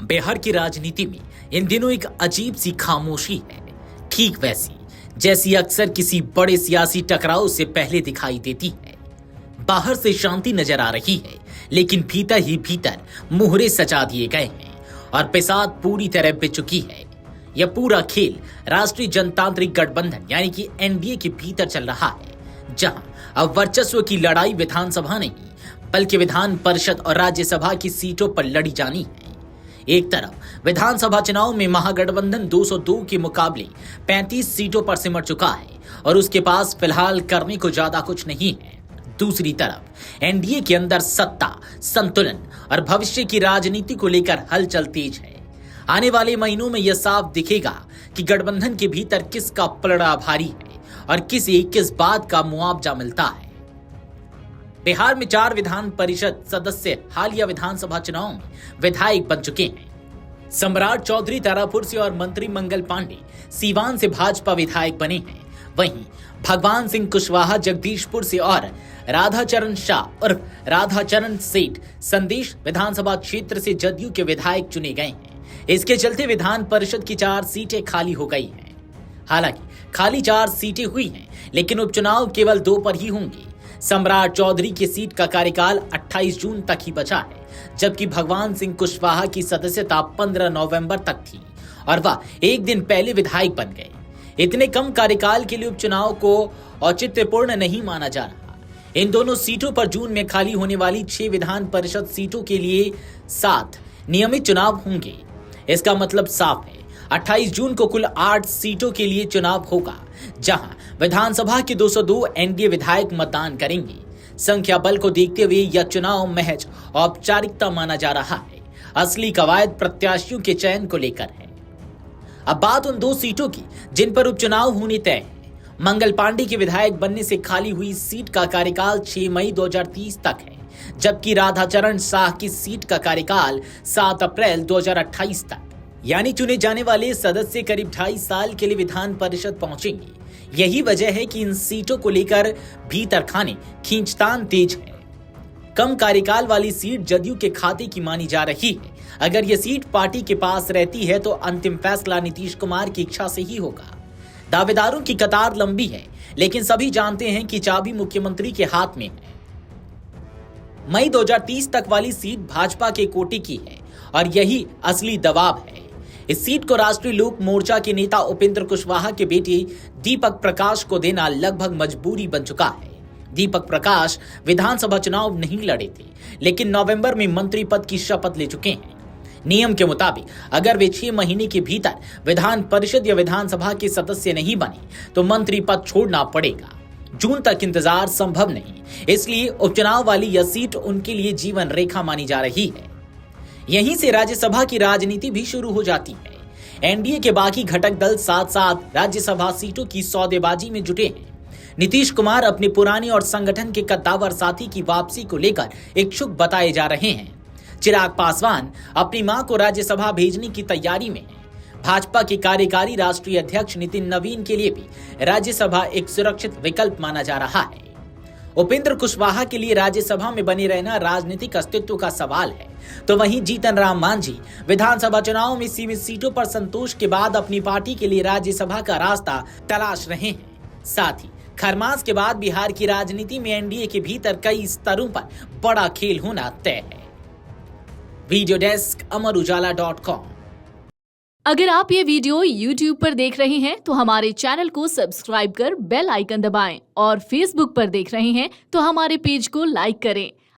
बिहार की राजनीति में इन दिनों एक अजीब सी खामोशी है, ठीक वैसी जैसी अक्सर किसी बड़े सियासी टकराव से पहले दिखाई देती है। बाहर से शांति नजर आ रही है, लेकिन भीतर ही भीतर मुहरे सजा दिए गए हैं और बिसात पूरी तरह बिछ चुकी है। यह पूरा खेल राष्ट्रीय जनतांत्रिक गठबंधन यानी कि एनडीए के भीतर चल रहा है, जहां अब वर्चस्व की लड़ाई विधानसभा नहीं बल्कि विधान परिषद और राज्यसभा की सीटों पर लड़ी जानी है। एक तरफ विधानसभा चुनाव में महागठबंधन 202 के मुकाबले 35 सीटों पर सिमट चुका है और उसके पास फिलहाल करने को ज्यादा कुछ नहीं है। दूसरी तरफ एनडीए के अंदर सत्ता, संतुलन और भविष्य की राजनीति को लेकर हलचल तेज है। आने वाले महीनों में यह साफ दिखेगा कि गठबंधन के भीतर किसका पलड़ा भारी है और किसे किस बात का मुआवजा मिलता है। बिहार में 4 विधान परिषद सदस्य हालिया विधानसभा चुनाव में विधायक बन चुके हैं। सम्राट चौधरी तारापुर से और मंत्री मंगल पांडे सीवान से भाजपा विधायक बने हैं। वहीं भगवान सिंह कुशवाहा जगदीशपुर से और राधाचरण शाह उर्फ राधाचरण सेठ संदेश विधानसभा क्षेत्र से जदयू के विधायक चुने गए हैं। इसके चलते विधान परिषद की 4 सीटें खाली हो गई हैं। हालांकि खाली 4 सीटें हुई हैं, लेकिन उपचुनाव केवल 2 पर ही होंगे। सम्राट चौधरी की सीट का कार्यकाल 28 जून तक ही बचा है, जबकि भगवान सिंह कुशवाहा की सदस्यता 15 नवंबर तक थी और वह एक दिन पहले विधायक बन गए। इतने कम कार्यकाल के लिए उपचुनाव को औचित्यपूर्ण नहीं माना जा रहा। इन दोनों सीटों पर जून में खाली होने वाली 6 विधान परिषद सीटों के लिए 7 नियमित चुनाव होंगे। इसका मतलब साफ है, 28 जून को कुल 8 सीटों के लिए चुनाव होगा, जहां विधानसभा के 202 एनडीए विधायक मतदान करेंगे। संख्या बल को देखते हुए यह चुनाव महज औपचारिकता माना जा रहा है। असली कवायद प्रत्याशियों के चयन को लेकर है। अब बात उन 2 सीटों की जिन पर उपचुनाव होने तय है। मंगल पांडे के विधायक बनने से खाली हुई सीट का कार्यकाल 6 मई 2030 तक है, जबकि राधाचरण शाह की सीट का कार्यकाल 7 अप्रैल 2028 तक। यानी चुने जाने वाले सदस्य करीब 2.5 साल के लिए विधान परिषद पहुंचेंगे। यही वजह है कि इन सीटों को लेकर भीतर खाने खींचतान तेज है। कम कार्यकाल वाली सीट जदयू के खाते की मानी जा रही है। अगर यह सीट पार्टी के पास रहती है तो अंतिम फैसला नीतीश कुमार की इच्छा से ही होगा। दावेदारों की कतार लंबी है, लेकिन सभी जानते हैं कि चाबी मुख्यमंत्री के हाथ में है। मई 2030 तक वाली सीट भाजपा के कोटे की है और यही असली दबाव है। इस सीट को राष्ट्रीय लोक मोर्चा के नेता उपेंद्र कुशवाहा के बेटे दीपक प्रकाश को देना लगभग मजबूरी बन चुका है। दीपक प्रकाश विधानसभा चुनाव नहीं लड़े थे, लेकिन नवंबर में मंत्री पद की शपथ ले चुके हैं। नियम के मुताबिक अगर वे 6 महीने के भीतर विधान परिषद या विधानसभा के सदस्य नहीं बने तो मंत्री पद छोड़ना पड़ेगा। जून तक इंतजार संभव नहीं, इसलिए उपचुनाव वाली यह सीट उनके लिए जीवन रेखा मानी जा रही है। यहीं से राज्यसभा की राजनीति भी शुरू हो जाती है। एनडीए के बाकी घटक दल साथ साथ राज्यसभा सीटों की सौदेबाजी में जुटे हैं। नीतीश कुमार अपने पुराने और संगठन के कद्दावर साथी की वापसी को लेकर इच्छुक बताए जा रहे हैं। चिराग पासवान अपनी मां को राज्यसभा भेजने की तैयारी में है। भाजपा के कार्यकारी राष्ट्रीय अध्यक्ष नितिन नवीन के लिए भी राज्यसभा एक सुरक्षित विकल्प माना जा रहा है। उपेंद्र कुशवाहा के लिए राज्यसभा में बने रहना राजनीतिक अस्तित्व का सवाल है, तो वहीं जीतन राम मांझी विधानसभा चुनाव में सीमित सीटों पर संतोष के बाद अपनी पार्टी के लिए राज्यसभा का रास्ता तलाश रहे हैं। साथ ही खरमास के बाद बिहार की राजनीति में एनडीए के भीतर कई स्तरों पर बड़ा खेल होना तय है। वीडियो डेस्क अमरउजाला.com। अगर आप ये वीडियो YouTube पर देख रहे हैं तो हमारे चैनल को सब्सक्राइब कर बेल आइकन दबाएं और Facebook पर देख रहे हैं तो हमारे पेज को लाइक करें।